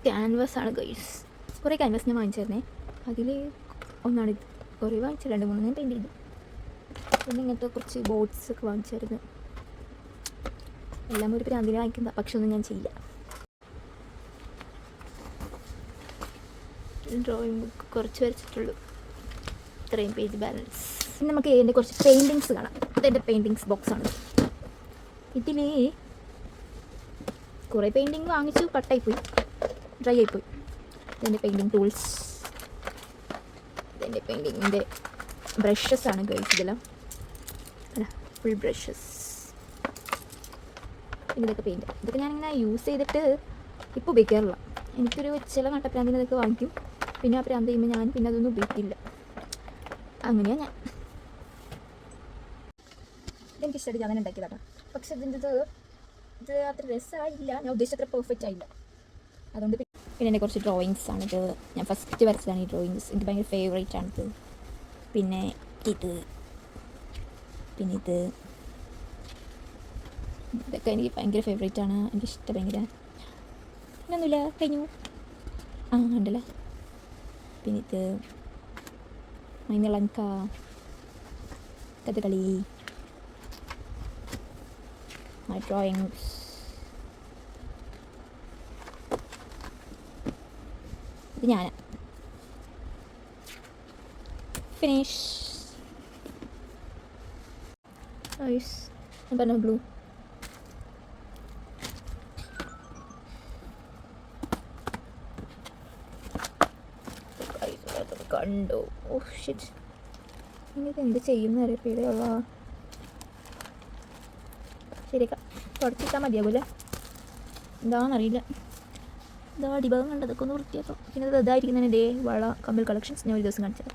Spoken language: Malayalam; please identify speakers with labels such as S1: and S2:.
S1: ക്യാൻവാസ് ആണ് ഗൈസ്. കുറേ ക്യാൻവാസ് ഞാൻ വാങ്ങിച്ചായിരുന്നേ. അതിൽ ഒന്നാണ് ഇത്. കുറേ വാങ്ങിച്ചു, 2-3 ഞാൻ പെയിൻറ്റ് ചെയ്തു. പിന്നെ ഇങ്ങനത്തെ കുറച്ച് ബോട്ട്സ് ഒക്കെ വാങ്ങിച്ചായിരുന്നു. എല്ലാം ഒരു പ്രാന്തിനെ വാങ്ങിക്കുന്ന, പക്ഷെ ഒന്നും ഞാൻ ചെയ്യില്ല. ഡ്രോയിങ് ബുക്ക് കുറച്ച് വരച്ചിട്ടുള്ളൂ, ഇത്രയും പേജ് ബാലൻസ്. പിന്നെ നമുക്ക് എൻ്റെ കുറച്ച് പെയിൻറ്റിങ്സ് കാണാം. ഇതെൻ്റെ പെയിൻറ്റിങ്സ് ബോക്സാണ്. ഇതിൽ കുറേ പെയിൻറ്റിങ് വാങ്ങിച്ചു, കട്ടായിപ്പോയി, ഡ്രൈ ആയിപ്പോയി. ഇതെൻ്റെ പെയിൻറ്റിങ് ടൂൾസ്, ഇതെൻ്റെ പെയിൻറ്റിങ്ങിൻ്റെ ബ്രഷസ് ആണ് ഗൈസ്. ഇതെല്ലാം അല്ല ഫുൾ ബ്രഷസ്. പിന്നെ ഇതൊക്കെ പെയിൻറ്റ്, ഇതൊക്കെ ഞാനിങ്ങനെ യൂസ് ചെയ്തിട്ട് ഇപ്പോൾ ഉപയോഗിക്കാറില്ല. എനിക്കൊരു ചില നട്ടപ്രാന്തിന് ഇതൊക്കെ വാങ്ങിക്കും, പിന്നെ ആ പ്രാന്ത് ചെയ്യുമ്പോൾ ഞാൻ പിന്നെ അതൊന്നും ഉപയോഗിക്കില്ല. അങ്ങനെയാണ് ഞാൻ. ഇതെനിക്കിഷ്ടമായിട്ട് ഞാൻ തന്നെ ഉണ്ടാക്കിയതാണ്. പക്ഷെ ഇത് അത്ര രസമായില്ല, ഞാൻ ഉദ്ദേശിച്ചത്ര പെർഫെക്റ്റ് ആയില്ല. അതുകൊണ്ട് പിന്നെ എൻ്റെ കുറച്ച് ഡ്രോയിങ്സ് ആണിത്. ഞാൻ ഫസ്റ്റ് വരച്ചതാണ് ഈ ഡ്രോയിങ്സ്. എനിക്ക് ഭയങ്കര ഫേവറേറ്റ് ആണിത്. പിന്നെ ഇത്, പിന്നെ ഇതൊക്കെ എനിക്ക് ഭയങ്കര ഫേവറേറ്റ് ആണ്. എനിക്കിഷ്ടം ഭയങ്കര. പിന്നൊന്നുമില്ല, കഴിഞ്ഞു. ഉണ്ടല്ലോ. പിന്നെ ഇത് മൈനലങ്ക, കഥകളി, മൈ ഡ്രോയിങ്സ്. ഇത് ഞാൻ ഫിനിഷ്. ഞാൻ പറഞ്ഞ ബ്ലൂ. കണ്ടോ? ഓ ഷിറ്റ്, ഇനിയിത് എന്ത് ചെയ്യുന്ന അറിയപ്പെടുള്ള. ശരിക്കാം, തുടച്ചിട്ടാൽ മതിയാകൂല്ലേ? എന്താണെന്നറിയില്ല. ഇതാ അടിഭാഗം കണ്ടതൊക്കെ ഒന്ന് വൃത്തിയാക്കാം. പിന്നെ ഇതായിരിക്കുന്നതിന് ഇതേ വള കമ്മൽ കളക്ഷൻസ് ഞാൻ ഒരു ദിവസം കാണിച്ചത്.